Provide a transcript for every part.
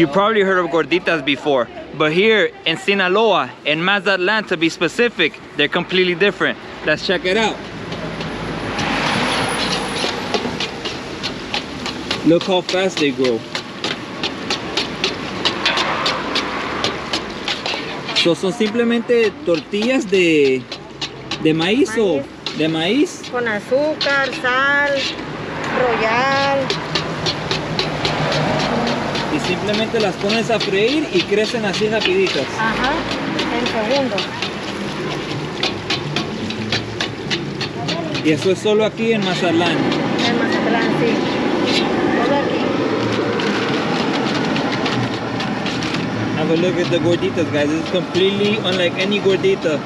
You probably heard of gorditas before, but here in Sinaloa, in Mazatlan to be specific, they're completely different. Let's check it out. Look how fast they grow. So son simplemente tortillas de maíz o de maíz. Con azúcar, sal, royal. Y simplemente las pones a freír y crecen así rapiditas. Ajá, en segundos. Y eso es solo aquí en Mazatlán. En Mazatlán, sí. Solo aquí. Have a look at the gorditas, guys. It's completely unlike any gordita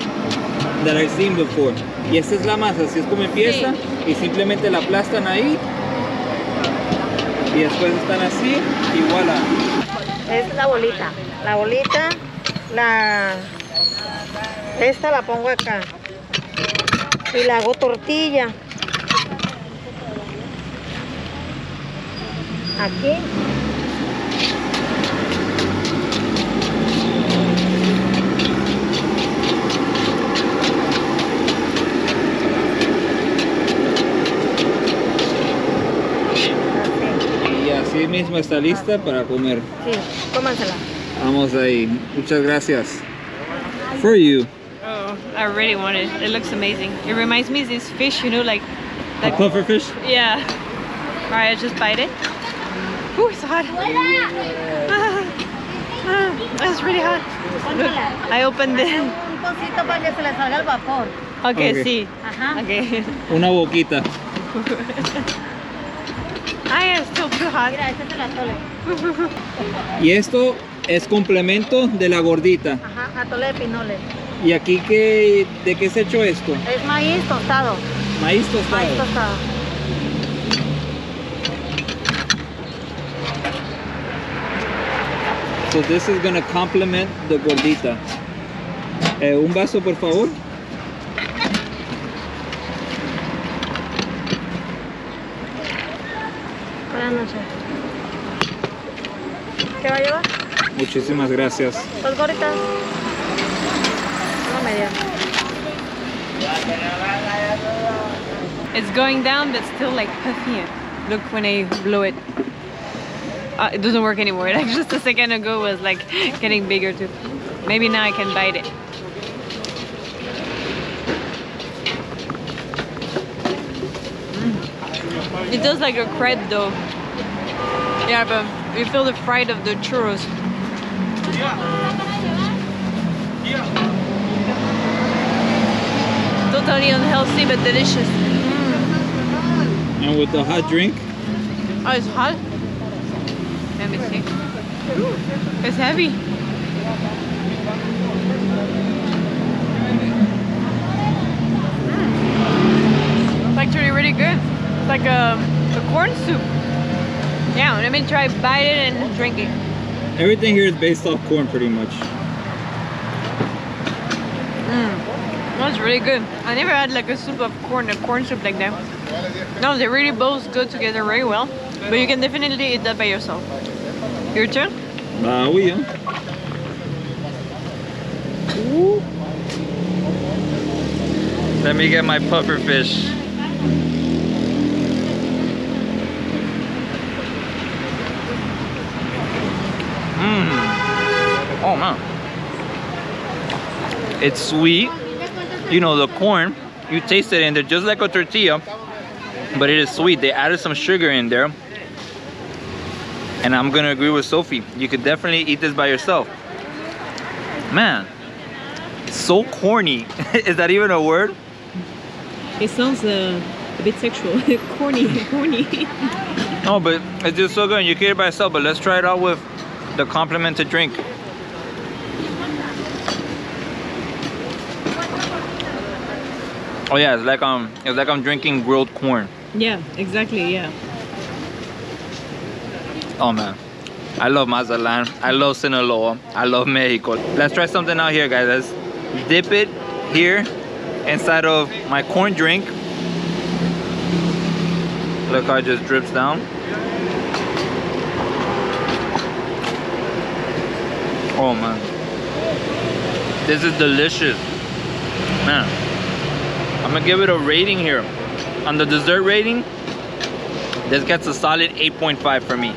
that I've seen before. Y esta es la masa, así es como empieza. Sí. Y simplemente la aplastan ahí. Y después están así y voilà. Es la bolita. La bolita, esta la pongo acá. Y la hago tortilla. Aquí. Así mismo está lista para comer. Sí, cómansela. Vamos ahí. Muchas gracias. For you. Oh, I really want it. It looks amazing. It reminds me of this fish, you know, like A pufferfish? Yeah. Alright, I just bite it. Ooh, it's hot. It's really hot. Look, I opened it. Un pocito para que se le salga el vapor. Okay, Okay. sí. Ajá. Okay. Una boquita. I am still too hot. Mira, este es el atole. Y esto es complemento de la gordita. Ajá, atole de pinole. ¿Y aquí de qué es hecho esto? Es maíz tostado. Maíz tostado. Maíz tostado. So this is gonna complement the gordita. Un vaso, por favor. Buenas noches. ¿Qué va a llevar? Muchísimas gracias. Dos gorditas. Una media. It's going down, but still like puffy. Look when I blow it. It doesn't work anymore. Like just a second ago was like getting bigger too. Maybe now I can bite it. It does like a crepe though. Yeah, but you feel the fried of the churros. Totally unhealthy but delicious. And with the hot drink. Oh, it's hot. Let me see. It's heavy. It's actually really good. It's like a corn soup. Yeah, let me try bite it and drink it. Everything here is based off corn pretty much. That's really good. I never had like a soup of corn, a corn soup like that. No, they really both go together very well. But you can definitely eat that by yourself. Your turn? Oui, hein? Let me get my pufferfish. Oh man. It's sweet. You know, the corn, you taste it in there just like a tortilla, but it is sweet. They added some sugar in there. And I'm gonna agree with Sophie. You could definitely eat this by yourself. Man, so corny. Is that even a word? It sounds a bit sexual. Corny. No, but it's just so good. You can eat it by yourself, but let's try it out with the complimented drink. Oh yeah, it's like I'm drinking grilled corn. Yeah, exactly, yeah. Oh man, I love Mazatlan, I love Sinaloa, I love Mexico. Let's try something out here, guys. Let's dip it here inside of my corn drink. Look how it just drips down. Oh man, this is delicious, man. I'm gonna give it a rating here. On the dessert rating, this gets a solid 8.5 for me.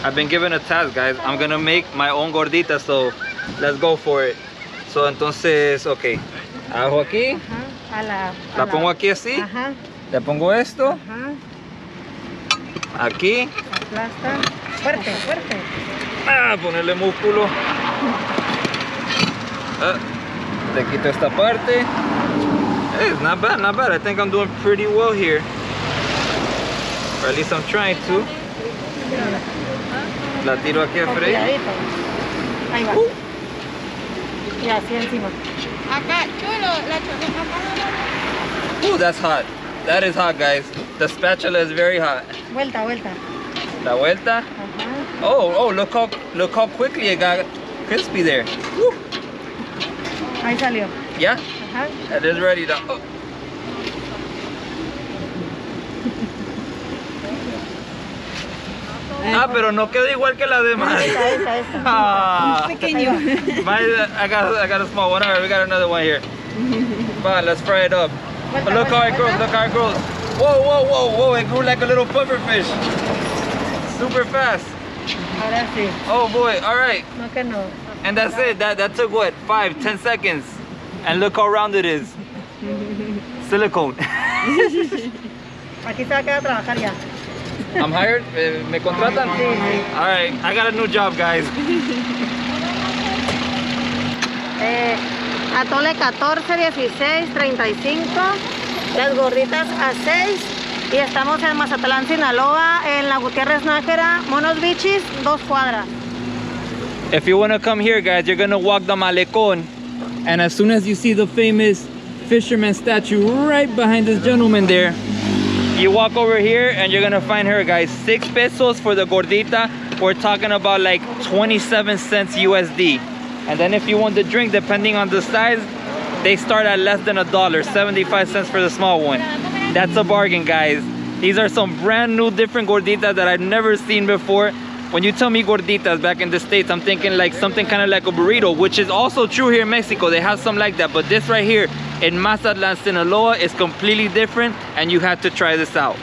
I've been given a task, guys. I'm gonna make my own gordita, so let's go for it. So entonces, ok, ajo aquí, la pongo aquí así, le pongo esto, aquí, aplasta, fuerte, fuerte. Ponerle músculo. Te quito esta parte. Hey, it's not bad, not bad. I think I'm doing pretty well here. Or at least I'm trying to. La tiro aquí a freír. Ahí va. Y así encima. Acá, chulo, la chocolate. Ooh, that's hot. That is hot, guys. The spatula is very hot. Vuelta, vuelta. La vuelta. Oh, look how quickly it got crispy there. Woo. Ahí salió. Yeah? It is ready to... Oh. Pero no queda igual que la demás. Esta. Pequeño. I got a small one. Alright, we got another one here. Come on, let's fry it up. Oh, look how it grows, look how it grows. Whoa, it grew like a little pufferfish. Super fast. Ahora sí. Oh boy, alright. No que no. And that's it. That took what? 5-10 seconds. And look how round it is. Silicone. Aquí se va a quedar a trabajar ya. I'm hired? ¿Me contratan? Sí, sí. Alright, I got a new job, guys. Atole 14, 16, 35. Las gorditas a 6. Y estamos en Mazatlán, Sinaloa, en la Gutiérrez Nájera, Monos Bichis, 2 cuadras. If you want to come here, guys, you're going to walk the Malecón. And as soon as you see the famous fisherman statue right behind this gentleman there, you walk over here and you're gonna find her, guys. 6 pesos for the gordita. We're talking about like 27 cents USD. And then if you want the drink, depending on the size, they start at less than $1, 75 cents for the small one. That's a bargain, guys. These are some brand new different gorditas that I've never seen before. When you tell me gorditas back in the States, I'm thinking like something kind of like a burrito, which is also true here in Mexico. They have some like that, but this right here in Mazatlan, Sinaloa is completely different, and you have to try this out.